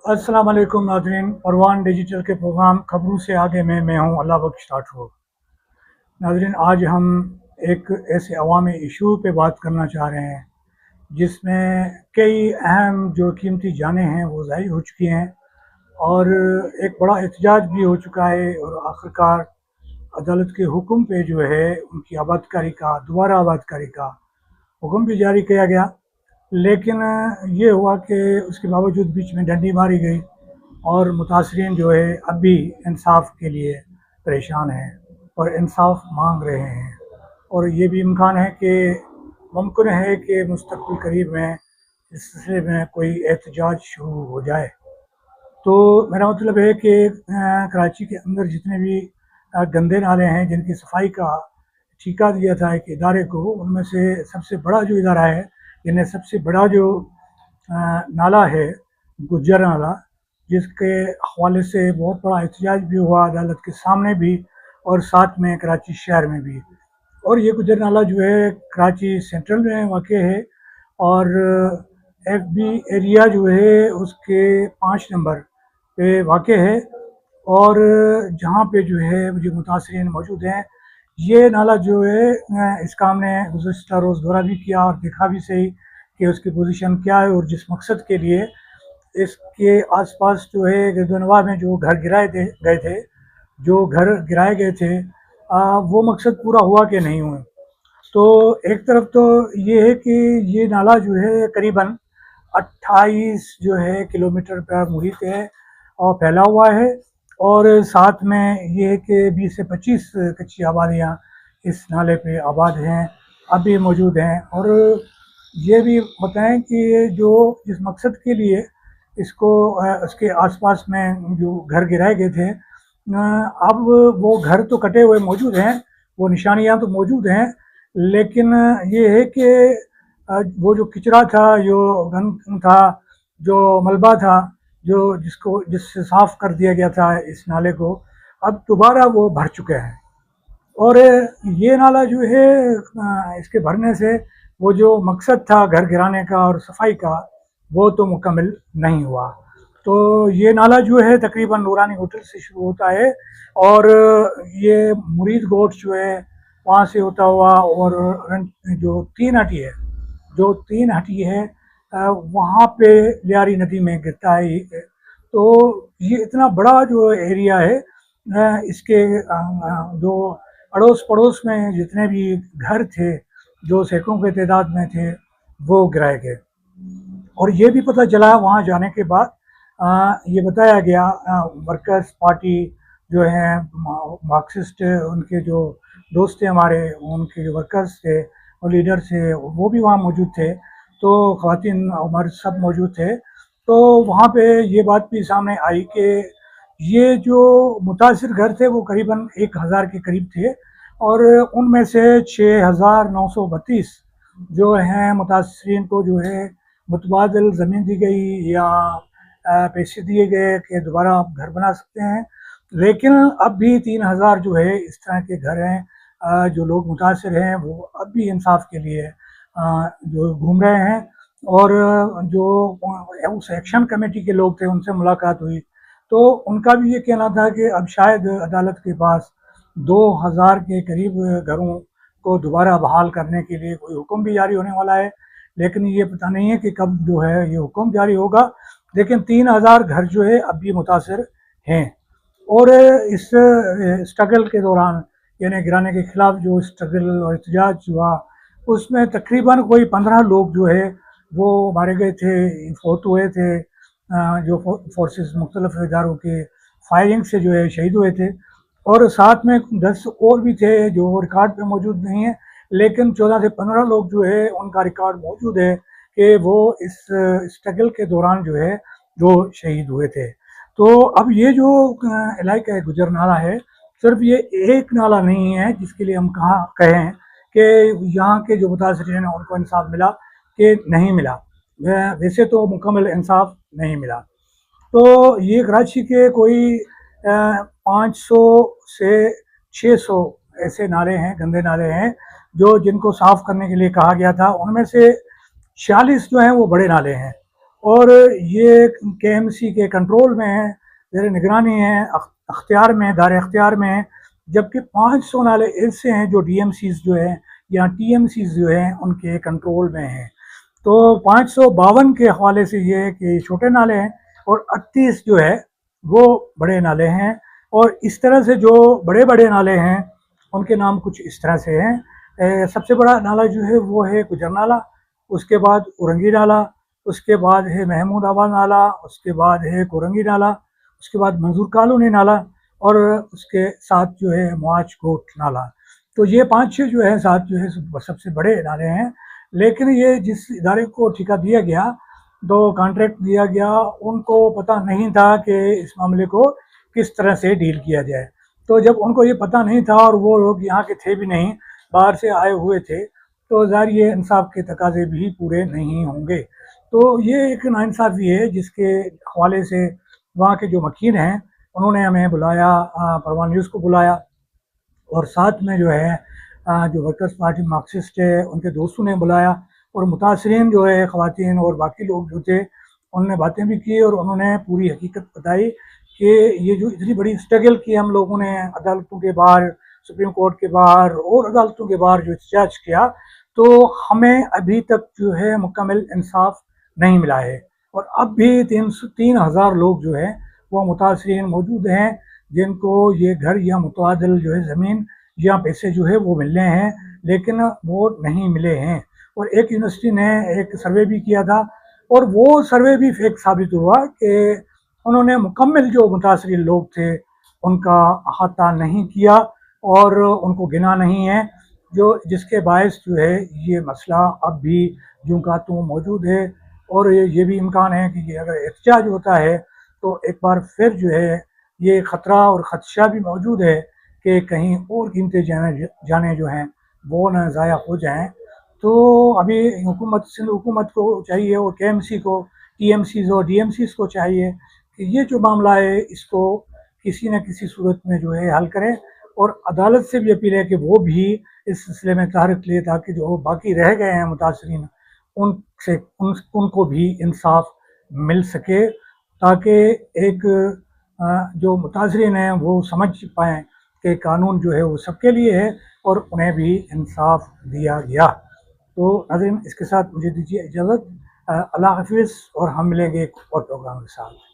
अस्सलाम वालेकुम नाज़रीन। परवान डिजिटल के प्रोग्राम खबरों से आगे में मैं हूँ अल्लाह बख्श राठौर। नाज़रीन, आज हम एक ऐसे अवामी इशू पे बात करना चाह रहे हैं जिसमें कई अहम जो कीमती जानें हैं वो ज़ाया हो चुकी हैं और एक बड़ा एहतजाज भी हो चुका है और आखिरकार अदालत के हुक्म पे जो है उनकी आबादकारी का दोबारा आबादकारी का हुक्म भी जारी किया गया। लेकिन ये हुआ कि उसके बावजूद बीच में डंडी मारी गई और मुतासरीन जो है अब भी इंसाफ के लिए परेशान हैं और इंसाफ मांग रहे हैं और ये भी इम्कान है कि मुमकिन है कि मुस्तक़बिल करीब में इस सिलसिले में कोई एहतजाज शुरू हो जाए। तो मेरा मतलब है कि कराची के अंदर जितने भी गंदे नाले हैं जिनकी सफाई का ठेका दिया था एक इदारे को, उनमें से सबसे बड़ा जो इदारा है, यानी सबसे बड़ा जो नाला है गुज्जर नाला, जिसके हवाले से बहुत बड़ा एहतजाज भी हुआ अदालत के सामने भी और साथ में कराची शहर में भी। और ये गुज्जर नाला जो है कराची सेंट्रल में वाक़ है और एफबी एरिया जो है उसके 5 नंबर पे वाक़ है और जहाँ पे जो है जो मुतासरीन मौजूद हैं, ये नाला जो है इसका हमने गुज़श्ता रोज़ दौरा भी किया और देखा भी सही कि उसकी पोजीशन क्या है और जिस मकसद के लिए इसके आसपास जो है गिरदनवा में जो घर गए थे, जो घर गिराए गए थे, वो मकसद पूरा हुआ कि नहीं हुए। तो एक तरफ तो ये है कि ये नाला जो है करीबन 28 जो है किलोमीटर पर मुहित है और फैला हुआ है और साथ में ये है कि 20 से 25 कच्ची आबादियाँ इस नाले पे आबाद हैं, अभी मौजूद हैं। और ये भी बताएं कि ये जो जिस मकसद के लिए इसको उसके आसपास में जो घर गिराए गए थे, अब वो घर तो कटे हुए मौजूद हैं, वो निशानियाँ तो मौजूद हैं, लेकिन ये है कि वो जो कचरा था, जो गंद था, जो मलबा था, जिससे साफ़ कर दिया गया था इस नाले को, अब दोबारा वो भर चुके हैं। और ये नाला जो है इसके भरने से वो जो मकसद था घर गिराने का और सफाई का, वो तो मुकम्मल नहीं हुआ। तो ये नाला जो है तकरीबन नूरानी होटल से शुरू होता है और ये मुरीद गोट जो है वहाँ से होता हुआ और जो तीन हटी है वहाँ पे लियारी नदी में गिरता है। तो ये इतना बड़ा जो एरिया है, इसके जो अड़ोस पड़ोस में जितने भी घर थे, जो सैकड़ों के तादाद में थे, वो गिराए गए। और ये भी पता चला वहाँ जाने के बाद, ये बताया गया, वर्कर्स पार्टी जो है मार्क्सिस्ट, उनके जो दोस्त थे हमारे, उनके जो वर्कर्स थे और लीडर थे वो भी वहाँ मौजूद थे, तो ख़वातीन मर्द सब मौजूद थे। तो वहाँ पे ये बात भी सामने आई कि ये जो मुतासिर घर थे वो करीबन 1000 के करीब थे और उनमें से 6932 जो हैं मुतासरीन को जो है मुतबादल ज़मीन दी गई या पैसे दिए गए कि दोबारा आप घर बना सकते हैं। लेकिन अब भी 3000 जो है इस तरह के घर हैं, जो लोग मुतासिर हैं वो अब भी इंसाफ के लिए जो घूम रहे हैं। और जो उस एक्शन कमेटी के लोग थे उनसे मुलाकात हुई तो उनका भी ये कहना था कि अब शायद अदालत के पास 2000 के करीब घरों को दोबारा बहाल करने के लिए कोई हुक्म भी जारी होने वाला है, लेकिन ये पता नहीं है कि कब जो है ये हुक्म जारी होगा। लेकिन 3000 घर जो है अब भी मुतासिर हैं और इस स्ट्रगल के दौरान, यानी गिराने के खिलाफ जो स्ट्रगल और एहतजाज हुआ, उसमें तकरीबन कोई 15 लोग जो है वो मारे गए थे, फौत हुए थे, जो फोर्सेस मुख्तलिफ इदारों के फायरिंग से जो है शहीद हुए थे। और साथ में 10 और भी थे जो रिकॉर्ड पे मौजूद नहीं है, लेकिन 14 से 15 लोग जो है उनका रिकॉर्ड मौजूद है कि वो इस स्ट्रगल के दौरान जो है जो शहीद हुए थे। तो अब ये जो इलाका है गुजर नाला है, सिर्फ ये एक नाला नहीं है जिसके लिए हम कहें कि यहाँ के जो मुतासरीन हैं उनको इंसाफ मिला कि नहीं मिला। वैसे तो मुकम्मल इंसाफ नहीं मिला। तो ये कराची के कोई 500 से 600 ऐसे नाले हैं, गंदे नाले हैं, जो जिनको साफ़ करने के लिए कहा गया था। उनमें से 46 जो हैं वो बड़े नाले हैं और ये KMC के कंट्रोल में है, ज़ेर निगरानी है, अख्तियार में, दायरे अख्तियार में है। जबकि 500 नाले ऐसे हैं जो DMCs जो है या TMCs जो हैं उनके कंट्रोल में हैं। तो 552 के हवाले से ये है कि छोटे नाले हैं और 38 जो है वो बड़े नाले हैं। और इस तरह से जो बड़े बड़े नाले हैं उनके नाम कुछ इस तरह से हैं। सबसे बड़ा नाला जो है वो है गुजर नाला, उसके बाद उरंगी नाला, उसके बाद है महमूदाबाद नाला, उसके बाद है कोरंगी नाला, उसके बाद मंजूर कॉलोनी नाला और उसके साथ जो है मुआज कोट नाला। तो ये 5-6 जो है साथ जो है सबसे बड़े नाले हैं। लेकिन ये जिस इदारे को ठेका दिया गया, जो कॉन्ट्रैक्ट दिया गया, उनको पता नहीं था कि इस मामले को किस तरह से डील किया जाए। तो जब उनको ये पता नहीं था और वो लोग यहाँ के थे भी नहीं, बाहर से आए हुए थे, तो ज़ाहिर ये इंसाफ के तकाजे भी पूरे नहीं होंगे। तो ये एक नाइंसाफ़ी है जिसके हवाले से वहाँ के जो वकील हैं उन्होंने हमें बुलाया, परवान न्यूज़ को बुलाया और साथ में जो है जो वर्कर्स पार्टी मार्क्सिस्ट है उनके दोस्तों ने बुलाया और मुतासरीन जो है ख़वातीन और बाकी लोग जो थे उन्होंने बातें भी की और उन्होंने पूरी हकीकत बताई कि ये जो इतनी बड़ी स्ट्रगल की हम लोगों ने अदालतों के बाहर, सुप्रीम कोर्ट के बाहर और अदालतों के बाहर जो एहतजाज किया, तो हमें अभी तक जो है मुकम्मल इंसाफ नहीं मिला है। और अब भी 3,000 लोग जो है वो मुतासरीन मौजूद हैं जिनको ये घर या मुतबादिल जो है ज़मीन या पैसे जो है वो मिलने हैं, लेकिन वो नहीं मिले हैं। और एक यूनिवर्सिटी ने एक सर्वे भी किया था और वो सर्वे भी फेक साबित हुआ कि उन्होंने मुकम्मल जो मुतासरीन लोग थे उनका अहाता नहीं किया और उनको गिना नहीं है, जो जिसके बायस जो है ये मसला अब भी यूँ का त्यों मौजूद है। और ये भी इम्कान है कि अगर एहतजाज होता है तो एक बार फिर जो है ये ख़तरा और ख़दशा भी मौजूद है कि कहीं और कीमती जानें जो हैं वो ना ज़ाया हो जाएँ। तो अभी हुकूमत, सिंध हुकूमत को चाहिए और KMC को, TMCs और DMCs को चाहिए कि ये जो मामला है इसको किसी न किसी सूरत में जो है हल करें। और अदालत से भी अपील है कि वो भी इस सिलसिले में तहरीक ले ताकि जो बाकी रह गए हैं मुतासरीन उनसे उनको भी इंसाफ मिल सके, ताकि एक जो मुतासरीन हैं वो समझ पाएँ कि कानून जो है वो सबके लिए है और उन्हें भी इंसाफ दिया गया। तो नाज़रीन इसके साथ मुझे दीजिए इजाज़त। अल्लाह हाफ़िज़ और हम मिलेंगे एक और प्रोग्राम के साथ।